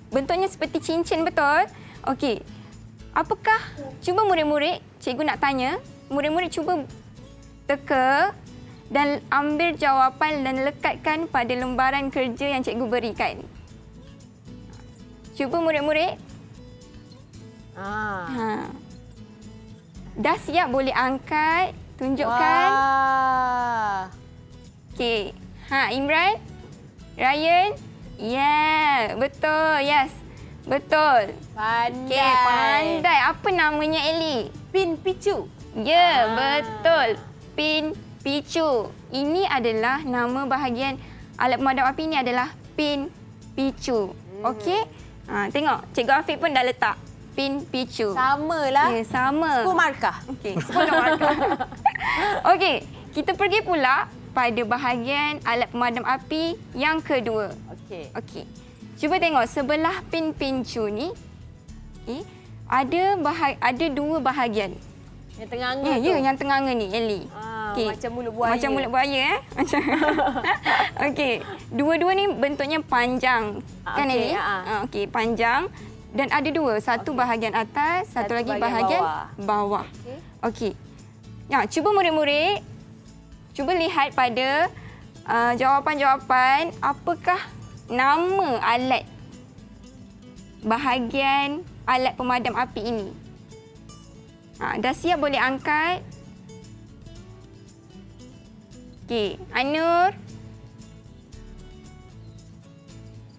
Bentuknya seperti cincin, betul? Okey. Apakah? Cuba murid-murid, cikgu nak tanya. Murid-murid cuba teka dan ambil jawapan dan lekatkan pada lembaran kerja yang cikgu berikan. Cuba murid-murid. Dah siap, boleh angkat, tunjukkan. Okey. Imran, Ryan. Ya, betul. Yes. Betul. Pandai. Okey, pandai. Apa namanya, Eli? Pin picu. Ya, betul. Pin picu. Ini adalah nama bahagian alat pemadam api, ini adalah pin picu. Okey? Tengok, Cikgu Afiq pun dah letak pin picu. Samalah. Ya, sama. 10 markah. Okey, 10 markah. Okey, kita pergi pula pada bahagian alat pemadam api yang kedua. Okey. Cuba tengok sebelah pin picu ni. Okey, ada 2 bahagian. Yang tenganga tu. Ya, yang tenganga ni, Eli. Macam mulut buaya. Macam mulut buaya, Macam. Okey. Dua-dua ni bentuknya panjang. Kan, Eli? Okey, panjang. Dan ada 2. Satu bahagian atas, satu lagi bahagian bawah. Okey. Ya, cuba murid-murid. Cuba lihat pada jawapan-jawapan. Apakah nama alat bahagian alat pemadam api ini? Dah siap, boleh angkat. Okey, Ainur.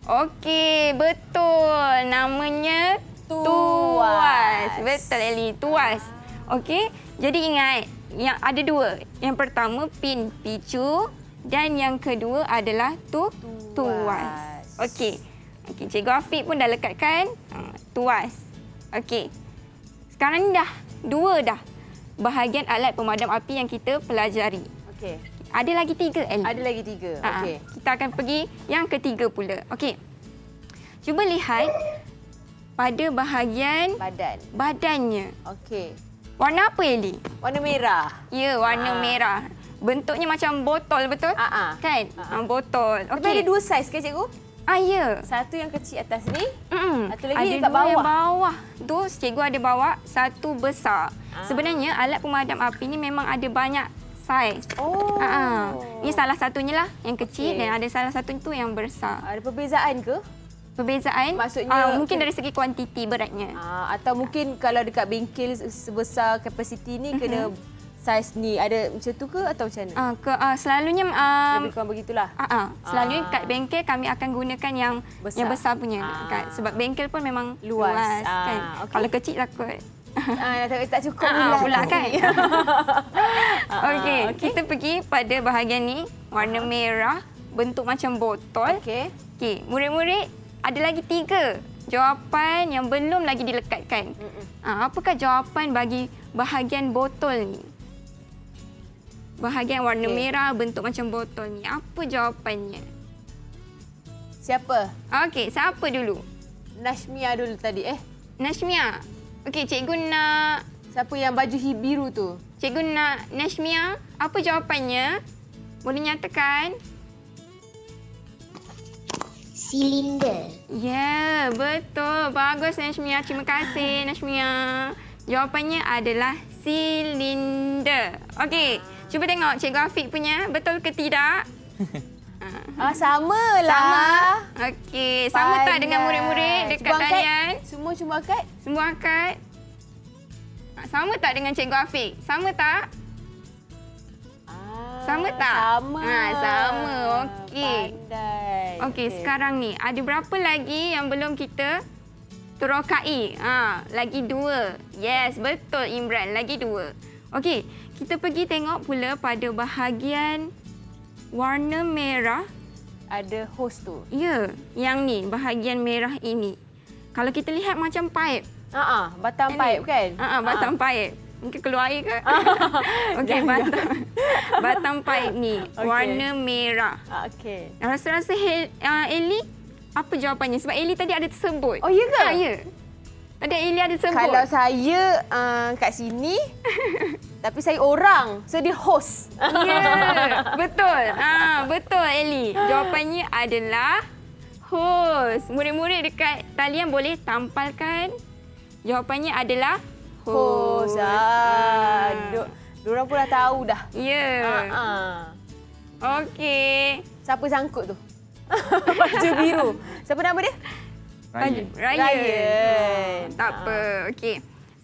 Okey, betul. Namanya tuas. Betul, Eli. Tuas. Okey, jadi ingat, yang ada 2. Yang pertama, pin picu. Dan yang kedua adalah tuas. Okey. Cikgu Afiq pun dah lekatkan tuas. Okey. Sekarang ni dah 2 dah bahagian alat pemadam api yang kita pelajari. Okey. Ada lagi 3, Eli. Ada lagi 3. Okey. Kita akan pergi yang ketiga pula. Okey. Cuba lihat pada bahagian badannya. Okey. Warna apa, Eli? Warna merah. Ya, warna merah. Bentuknya macam botol, betul? Kan? Botol. Tapi ada 2 saiz ke, cikgu? Ya. Satu yang kecil atas ni, satu lagi ada dekat 2 yang bawah. bawah. Tu cikgu ada bawa satu besar. Sebenarnya alat pemadam api ni memang ada banyak saiz. Ini salah satunya lah yang kecil dan ada salah satu tu yang besar. Ada perbezaan ke? Perbezaan? Maksudnya mungkin dari segi kuantiti beratnya. Atau mungkin kalau dekat bengkel sebesar kapasiti ni kena saiz ni. Ada macam tu ke atau macam mana? Selalunya lebih kurang begitulah. Selalunya kat bengkel kami akan gunakan yang besar punya. Sebab bengkel pun memang luas kan. Kalau kecil takut. Tak cukup pula kan. Okey, kita pergi pada bahagian ni, warna merah, bentuk macam botol. Okey, murid-murid ada lagi 3 jawapan yang belum lagi dilekatkan. Apakah jawapan bagi bahagian botol ni? Bahagian warna merah, bentuk macam botol ni. Apa jawapannya? Siapa? Okey, siapa dulu? Nashmia dulu tadi. Nashmia. Okey, cikgu nak... Siapa yang baju biru tu? Cikgu nak Nashmia. Apa jawapannya? Boleh nyatakan? Silinder. Ya, betul. Bagus, Nashmia. Terima kasih, Nashmia. Jawapannya adalah silinder. Okey, cuba tengok Cikgu Afiq punya. Betul ke tidak? Samalah. Sama. Okey, sama tak dengan murid-murid dekat talian? Semua cuma akad? Semua akad. Sama tak dengan Cikgu Afiq? Sama tak? Sama tak? Sama. Sama. Okey. Pandai. Okey, sekarang ni ada berapa lagi yang belum kita terokai? Lagi 2. Yes, betul Imran. Lagi 2. Okey, kita pergi tengok pula pada bahagian warna merah. Ada hose tu. Ya, yang ni, bahagian merah ini. Kalau kita lihat macam pipe. Batang pipe kan? Batang pipe. Mungkin keluar air ke? Okey, batang pipe ni warna merah. Okey. Rasa-rasa Eli, apa jawapannya? Sebab Eli tadi ada tersebut. Oh, ya ke? Ya. Tadi Eli ada tersebut. Kalau saya kat sini, tapi saya orang. So, dia host. Ya, betul. Betul, Eli. Jawapannya adalah host. Murid-murid dekat talian boleh tampalkan. Jawapannya adalah host. Diorang pun dah tahu dah. Ya. Okey. Siapa sangkut tu? Baju biru. Siapa nama dia? Ryan. Tak apa. Okey.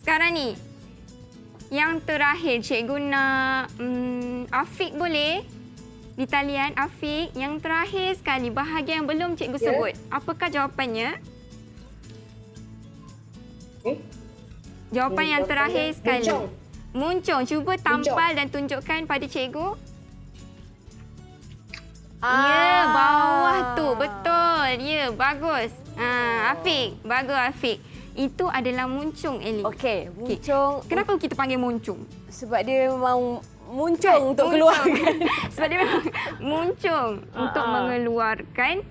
Sekarang ni, yang terakhir cikgu nak Afiq boleh? Di talian Afiq, yang terakhir sekali bahagian yang belum cikgu sebut. Apakah jawapannya? Jawapan yang terakhir sekali. Muncung. Cuba tampal dan tunjukkan pada cikgu. Ya, bawah tu. Betul. Ya, bagus. Afiq. Bagus, Afiq. Itu adalah muncung, Eli. Okey, muncung. Kenapa kita panggil muncung? Sebab dia mau muncung untuk keluarkan. Sebab dia memang muncung untuk mengeluarkan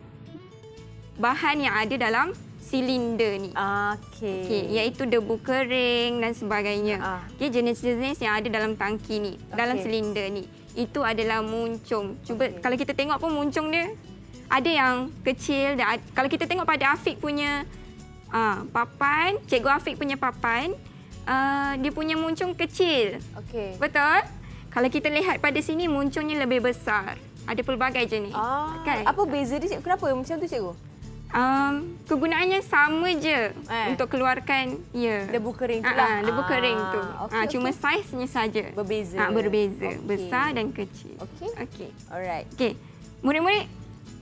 bahan yang ada dalam silinder ni. Okey, iaitu debu kering dan sebagainya. Okey, jenis-jenis yang ada dalam tangki ni, dalam silinder ni. Itu adalah muncung. Cuba kalau kita tengok pun muncung dia ada yang kecil dan kalau kita tengok pada Afiq punya papan, Cikgu Afiq punya papan, dia punya muncung kecil. Okey. Betul? Kalau kita lihat pada sini muncungnya lebih besar. Ada pelbagai jenis. Kan? Apa beza dia, cikgu? Kenapa macam tu, cikgu? Kegunaannya sama je untuk keluarkan debu kering tu lah. Debu kering tu. Cuma saiznya saja berbeza. Berbeza, besar dan kecil. Okey. Alright. Okey. Murid-murid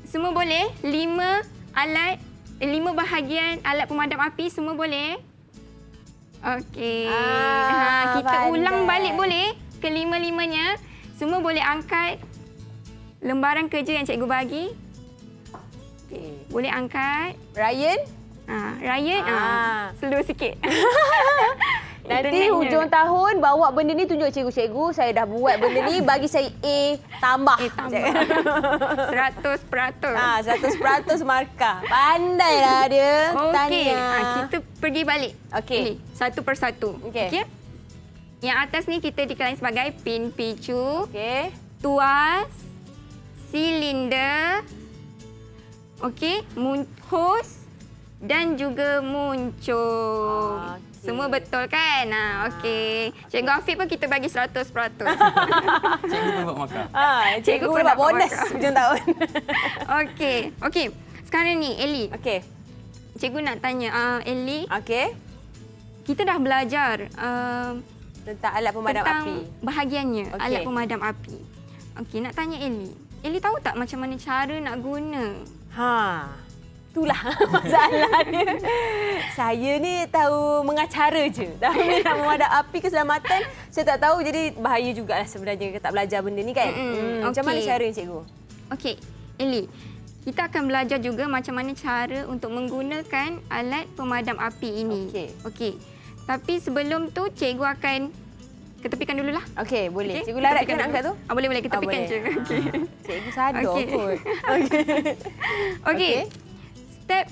semua boleh 5 bahagian alat pemadam api semua boleh? Okey. Kita ulang balik boleh ke 5-5-nya. Semua boleh angkat lembaran kerja yang cikgu bagi. Boleh angkat. Ryan? Ryan, slow sikit. Nanti hujung tahun bawa benda ni tunjuk cikgu-cikgu. Saya dah buat benda ni, bagi saya A tambah. 100%. 100% markah. Pandailah dia. Okey, kita pergi balik. Okey. Satu persatu. Okey. Yang atas ni kita decline sebagai pin picu, Okey. tuas, silinder, okey, hos dan juga muncung. Okey. Semua betul kan? Okey. Cikgu Afiq pun kita bagi 100%. Cikgu pun buat markah. Cikgu pun dapat dapat bonus markah. hujung tahun. Okey. Okey. Sekarang ni Ellie. Okey. Cikgu nak tanya Ellie, Okey. kita dah belajar Tentang alat pemadam tentang api. bahagiannya Okey. alat pemadam api. Okey, nak tanya Ellie. Ellie tahu tak macam mana cara nak guna? Itulah masalahnya. Saya ni tahu mengacara je. Tapi nak memadam api keselamatan, saya tak tahu. Jadi bahaya jugalah sebenarnya tak belajar benda ni kan. Macam mana okey. caranya cikgu? Okey, Ellie. Kita akan belajar juga macam mana cara untuk menggunakan alat pemadam api ini. Okey. Okey. Tapi sebelum tu cikgu akan ketepikan dululah. Okey, boleh. Okey, Cikgu larat ketepikan kan dulu. angkat tu? Boleh kita tepikan boleh. je. Okey. Cikgu sadar Okey. kot. Okey. Okey. Step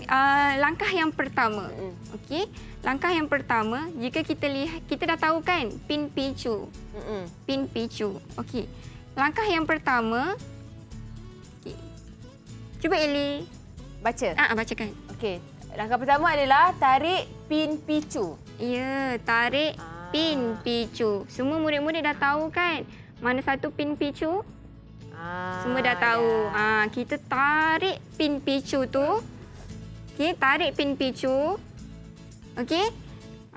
langkah yang pertama. Okey. Langkah yang pertama, jika kita lihat, kita dah tahu kan pin picu. Pin picu. Okey. Langkah yang pertama, okay. Cuba Ellie Baca. bacakan. Okey. Langkah pertama adalah tarik pin picu. Ya, tarik pin picu. Semua murid-murid dah tahu kan mana satu pin picu? Semua dah tahu. Kita tarik pin picu tu. Okey, tarik pin picu. Okey.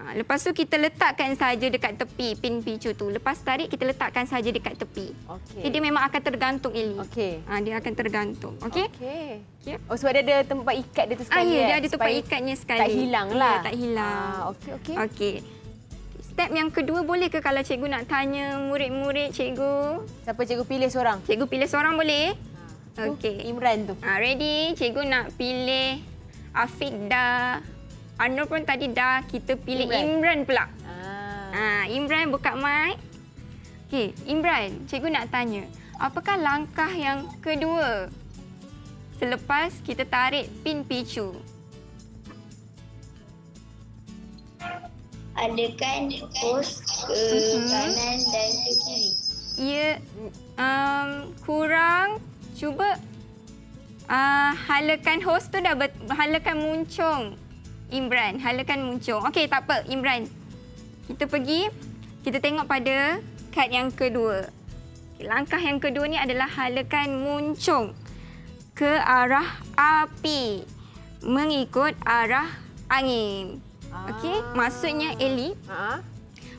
Lepas tu kita letakkan saja dekat tepi pin picu tu. Lepas tarik kita letakkan saja dekat tepi. Okey. Okay, dia memang akan tergantung Ellie. Okey. Dia akan tergantung. Okey. Okey. Okey. Oh, sebab dia ada tempat ikat dia tu sekali. Ya, dia kan? ada tempat Supaya ikatnya sekali. Tak hilang lah. Ya, tak hilang. Okey, okey. Okey. Step yang kedua, boleh ke kalau cikgu nak tanya murid-murid cikgu? Siapa cikgu pilih seorang? Cikgu pilih seorang boleh? Okey. Imran tu. Ready? Cikgu nak pilih Afiq dah. Anur pun tadi dah. Kita pilih Imran pula. Imran buka mic. Okey, Imran, cikgu nak tanya. Apakah langkah yang kedua selepas kita tarik pin picu? Adakan hos ke kanan dan ke kiri. Ya, kurang. Cuba halakan hos tu dah halakan muncung. Imran, halakan muncung. Okey, tak apa. Imran, kita pergi. Kita tengok pada kad yang kedua. Okay, langkah yang kedua ni adalah halakan muncung ke arah api mengikut arah angin. Okey, maksudnya Ellie,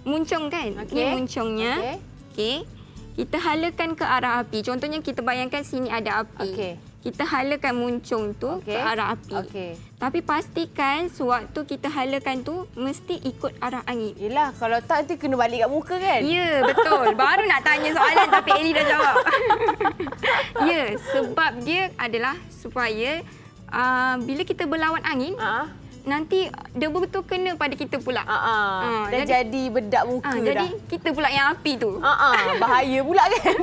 muncung kan? Okey. Ni muncungnya. Okey. Kita halakan ke arah api. Contohnya kita bayangkan sini ada api. Okey. Kita halakan muncung tu ke arah api. Okey. Tapi pastikan sewaktu kita halakan tu mesti ikut arah angin. Yelah, kalau tak nanti kena balik kat muka kan? Ya, betul. Baru nak tanya soalan tapi Ellie dah jawab. Ya, sebab dia adalah supaya bila kita berlawan angin, nanti debu tu kena pada kita pula. Dan jadi bedak muka dah. Jadi kita pula yang api tu. Bahaya pula kan?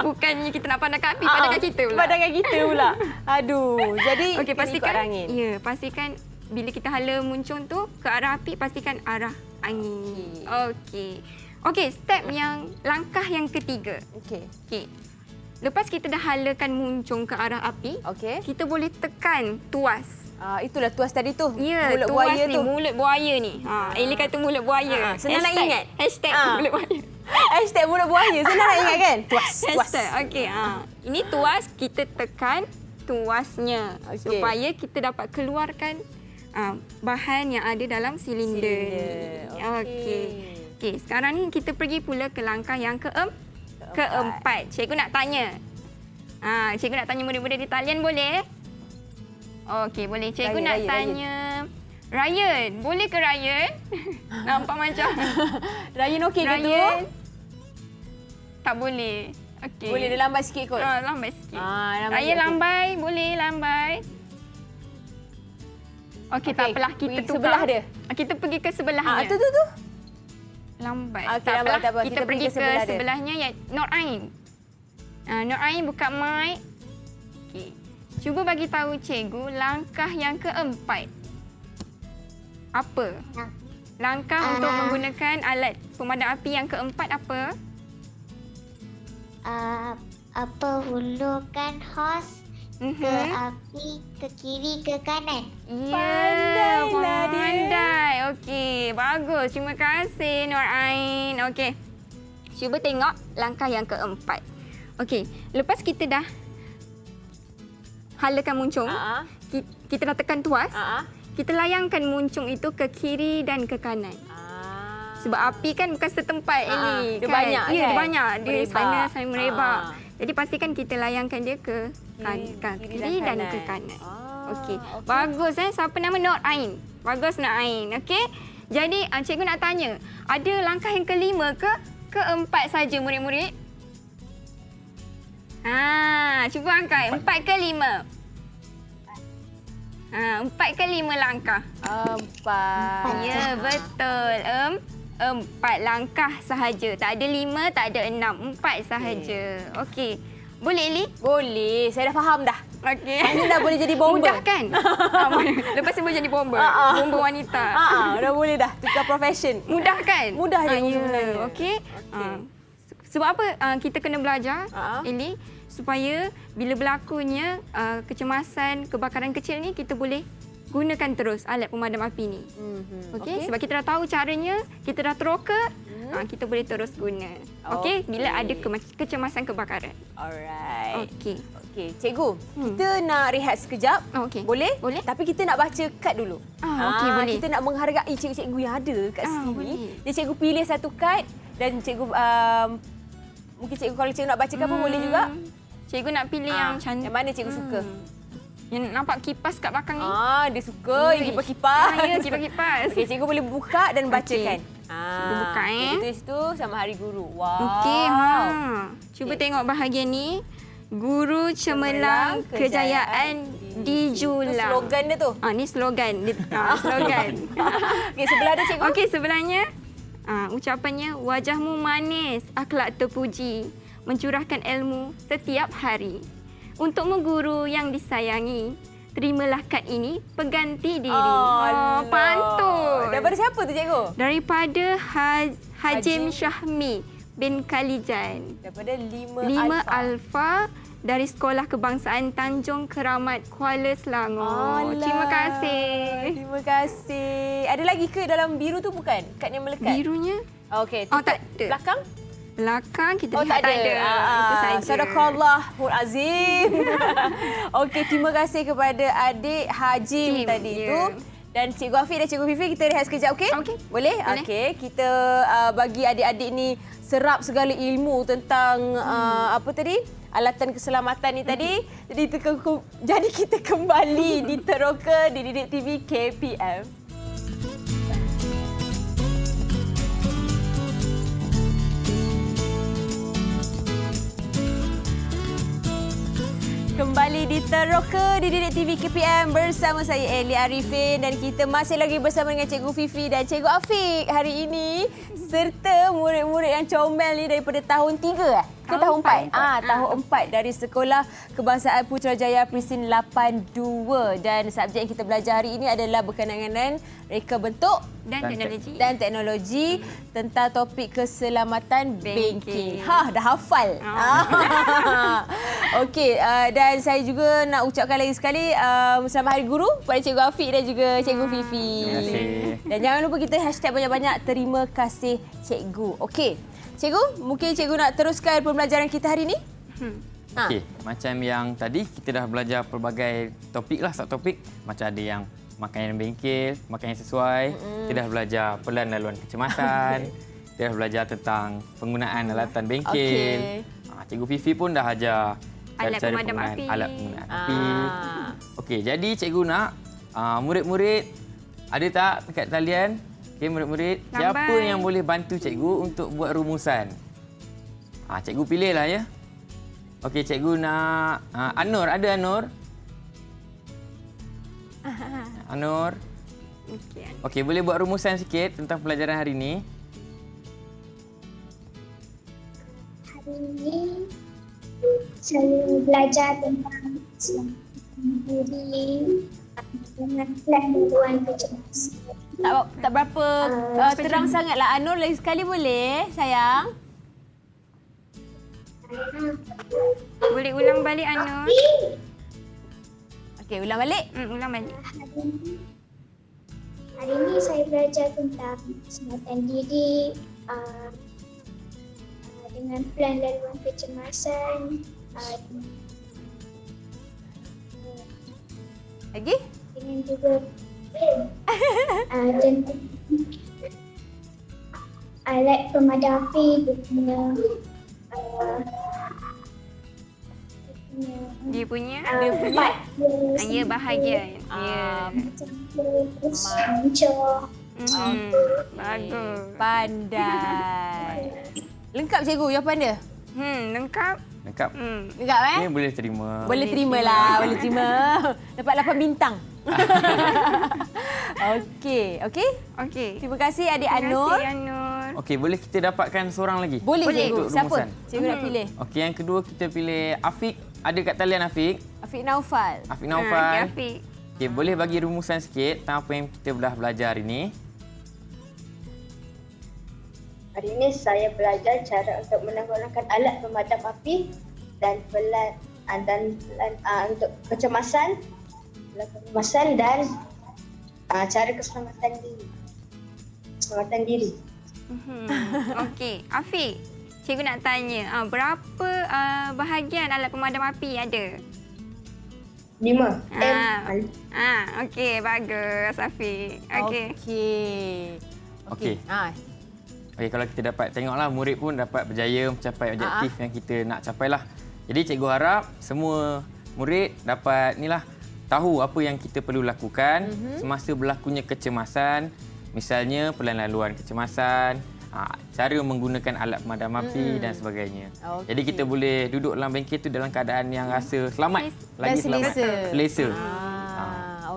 Bukannya kita nak pandangkan api, pandangkan kita pula. Pandangkan kita pula. Aduh, jadi Okey, kena pastikan. ikut arah angin. Ya, pastikan bila kita hala muncung tu ke arah api, pastikan arah angin. Okey. Okey, step yang langkah yang ketiga. Okey. Okey. Lepas kita dah halakan muncung ke arah api, Okey. kita boleh tekan tuas. Itulah tuas tadi tu. Ya, mulut tuas buaya ni, tu. mulut buaya ni. Ellie kata mulut buaya. Senang nak ingat. Hashtag mulut buaya. Hashtag mulut buaya. Senang nak ingat kan? Tuas. Hashtag. Okey. Ini tuas, kita tekan tuasnya. Okey. Supaya kita dapat keluarkan bahan yang ada dalam silinder. Okey. Okey, sekarang ni kita pergi pula ke langkah yang keempat. Cikgu nak tanya. Cikgu nak tanya murid-murid di talian boleh? Okey, boleh. Cikgu nak tanya Ryan. Boleh ke Ryan? Nampak macam Ryan okey ke tu? Ryan tak boleh. Okey. Boleh, dia lambat sikit kot. Lambat sikit. lambat Ryan sikit. lambai, boleh lambai. Okey, tak apalah, kita pergi tukar. sebelah dia. Kita pergi ke sebelahnya. Tu. Lambat. Okey, Tak lambat, apalah, tak apa. kita pergi ke sebelah dia. sebelahnya ya Nur Ain. Nur Ain buka mic. Okey. Cuba bagi tahu cikgu langkah yang keempat. Apa? Langkah untuk menggunakan alat pemadam api yang keempat apa? Hulurkan hos ke api, ke kiri, ke kanan. Ya, pandai. Okey, bagus. Terima kasih Nur Ain. Okey. Cuba tengok langkah yang keempat. Okey, lepas kita dah halakan muncung, kita dah tekan tuas, kita layangkan muncung itu ke kiri dan ke kanan. Sebab api kan bukan setempat ini. Dia kan? banyak Ya, kan? dia banyak. Dia Merebak. sana merebak. Jadi pastikan kita layangkan dia ke kiri dan ke kanan. Okey. Bagus Siapa nama Nur Ain? Bagus Nur Ain. Okey. Jadi cikgu nak tanya, ada langkah yang kelima ke keempat saja murid-murid? Cuba angkat. 4 ke 5? 4 ke 5 langkah. 4. Ya, betul. 4 langkah sahaja. Tak ada 5, tak ada 6. 4 sahaja. Okey. Boleh, Li? Boleh. Saya dah faham dah. Okey. Anda dah boleh jadi bomber. Mudah kan? Lepas ni boleh jadi bomber. Bomber wanita. Dah boleh dah. Tukar profession. Mudah kan? Mudah je ya. sebenarnya. Okey. Sebab apa kita kena belajar, Eli? Supaya bila berlakunya kecemasan, kebakaran kecil ni, kita boleh gunakan terus alat pemadam api ni. Okey? Sebab kita dah tahu caranya, kita dah teroka, kita boleh terus guna. Okey? Bila ada kecemasan kebakaran. Alright. Okey. Okey, cikgu, kita nak rehat sekejap. Okey. Boleh? Boleh. Tapi kita nak baca kad dulu. Okey, boleh. Kita nak menghargai cikgu-cikgu yang ada kat sini. Boleh. Jadi cikgu pilih satu kad dan cikgu mungkin cikgu kalau cikgu nak bacakan pun boleh juga. Cikgu nak pilih yang cantik. Yang mana cikgu suka? Yang nampak kipas kat belakang ni. Dia suka yang kipas-kipas. Ya, kipas-kipas. Okey, cikgu boleh buka dan bacakan. Cikgu buka Kita situ sama Hari Guru. Wow. Okey, Cuba tengok bahagian ni. Guru cemerlang kejayaan di Julang. Itu slogan dia tu. Ni slogan. Slogan. Okey, sebelah dia cikgu. Okey, sebelahnya ucapannya, wajahmu manis, akhlak terpuji, mencurahkan ilmu setiap hari. Untukmu guru yang disayangi, terimalah kad ini pengganti diri. Pantun. Daripada siapa tu cikgu? Daripada Hajim Syahmi bin Khalijan. Daripada 5 Alfa dari Sekolah Kebangsaan Tanjung Keramat, Kuala Selangor. Terima kasih. Terima kasih. Ada lagi ke dalam biru tu bukan? Kad yang melekat? Birunya? Okey. Tak ada. Belakang? Belakang kita lihat tak ada. Itu saja. Sadaqallahul Azim. Okey, terima kasih kepada adik Hajim tadi tu. Dan Cikgu Afiq dan Cikgu Fifi, kita rehat sekejap, okey? Boleh? Okey, kita bagi adik-adik ni serap segala ilmu tentang apa tadi? Alatan keselamatan ni tadi. Jadi kita kembali di Teroka di Didik TV KPM. Kembali di Teroka di Didik TV KPM bersama saya Eli Arifin dan kita masih lagi bersama dengan Cikgu Fifi dan Cikgu Afiq hari ini serta murid-murid yang comel ni daripada tahun 3 ke tahun 4? Tahun 4 dari Sekolah Kebangsaan Putrajaya Prisin 82 dan subjek yang kita belajar hari ini adalah berkenaan reka bentuk dan teknologi tentang topik keselamatan banking. Dah hafal. Okey, dan saya juga nak ucapkan lagi sekali selamat Hari Guru kepada Cikgu Afiq dan juga Cikgu Fifi. Terima kasih. Dan jangan lupa kita hashtag banyak-banyak terima kasih cikgu. Okey. Cikgu, mungkin cikgu nak teruskan pembelajaran kita hari ini? Okey, macam yang tadi kita dah belajar pelbagai topik lah, subtopik. Macam ada yang makanan bengkel, makanan yang sesuai. Kita dah belajar pelan-laluan kecemasan. Kita dah belajar tentang penggunaan alatan bengkel. Cikgu Fifi pun dah ajar alat cara pemadam penggunaan api. Alat pemadam api. Okey, jadi cikgu nak murid-murid ada tak dekat talian? Okey, murid-murid, siapa yang boleh bantu cikgu untuk buat rumusan? Cikgu pilihlah ya. Okey, cikgu nak Anur, ada Anur? Anur. Okey, boleh buat rumusan sikit tentang pelajaran hari ini? Hari ini saya belajar tentang keselamatan diri, dengan plan laluan kecemasan. Tak berapa terang sangatlah. Anur, lagi sekali boleh, sayang? Boleh ulang balik, Anur. Okey, ulang balik. Ulang balik. Hari ini saya belajar tentang keselamatan diri dengan plan laluan kecemasan. Lagi? Dengan juga tentang alat pemadam api Dia punya dia bahagian. Mencor. Bagus. Pandai. Lengkap cikgu jawapan dia? Lengkap. Lengkap. Lengkap Ini boleh terima. Boleh terima lah, boleh terima. Dapat 8 bintang. Okey. Terima kasih adik Anur. Terima kasih, Anur. Okey, boleh kita dapatkan seorang lagi? Boleh cikgu. Untuk Siapa? rumusan. Cikgu nak pilih. Okey, yang kedua kita pilih Afiq. Ada kat talian Afiq. Afiq Naufal. Afiq Naufal. Afiq. Okey, boleh bagi rumusan sikit tentang apa yang kita belah belajar hari ini? Hari ini saya belajar cara untuk menggunakan alat pemadam api dan pelan untuk kecemasan dan cara keselamatan diri. Okey, Afiq. Cikgu nak tanya, berapa bahagian alat pemadam api ada? 5. Okey, bagus Afiq. Okey. Okey. Okey, kalau kita dapat tengoklah murid pun dapat berjaya mencapai objektif yang kita nak capailah. Jadi cikgu harap semua murid dapat tahu apa yang kita perlu lakukan semasa berlakunya kecemasan. Misalnya pelan laluan kecemasan, cara menggunakan alat pemadam api dan sebagainya. Jadi kita boleh duduk dalam bengkel tu dalam keadaan yang rasa selamat, lagi selamat, selesa.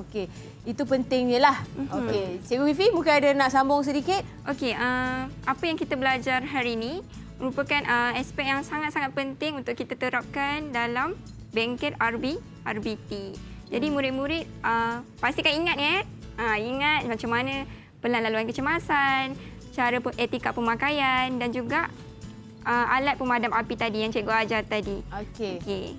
Okey. Itu pentingnya lah. Okey. Cikgu Wifi mungkin ada nak sambung sedikit? Okey, apa yang kita belajar hari ini merupakan aspek yang sangat-sangat penting untuk kita terapkan dalam bengkel RBT. Jadi murid-murid pastikan ingat ingat macam mana pelan laluan kecemasan, cara etika pemakaian dan juga alat pemadam api tadi yang cikgu ajar tadi. Okey.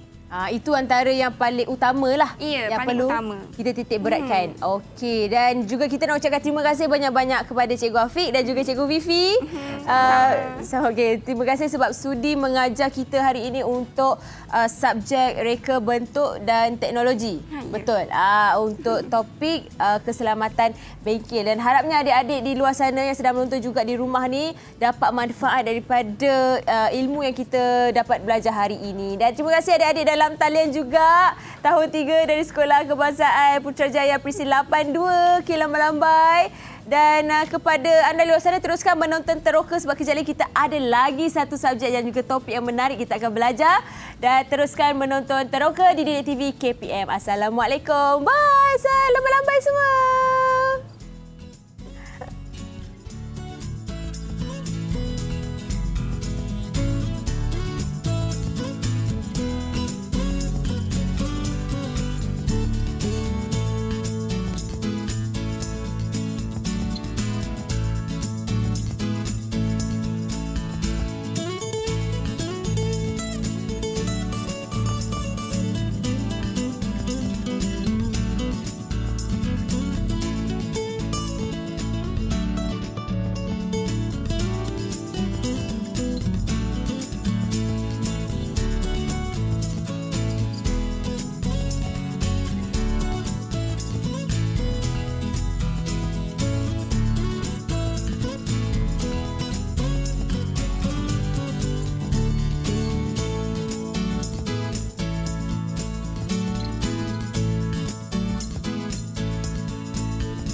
Itu antara yang paling utamalah. Ya, yang paling perlu utama. Kita titik beratkan. Okey, dan juga kita nak ucapkan terima kasih banyak-banyak kepada Cikgu Afiq dan juga Cikgu Vivi. Terima kasih sebab sudi mengajar kita hari ini untuk subjek reka bentuk dan teknologi. Betul. Untuk topik keselamatan bengkel, dan harapnya adik-adik di luar sana yang sedang menonton juga di rumah ni dapat manfaat daripada ilmu yang kita dapat belajar hari ini. Dan terima kasih adik-adik dalam talian juga tahun 3 dari Sekolah Kebangsaan Putrajaya Peringkat 82 Kilang Melambai. Dan kepada anda luar sana, teruskan menonton Teroka sebab kejap lagi kita ada lagi satu subjek yang juga topik yang menarik kita akan belajar. Dan teruskan menonton Teroka di Didik TV KPM. Assalamualaikum. Bye. Salam Melambai semua.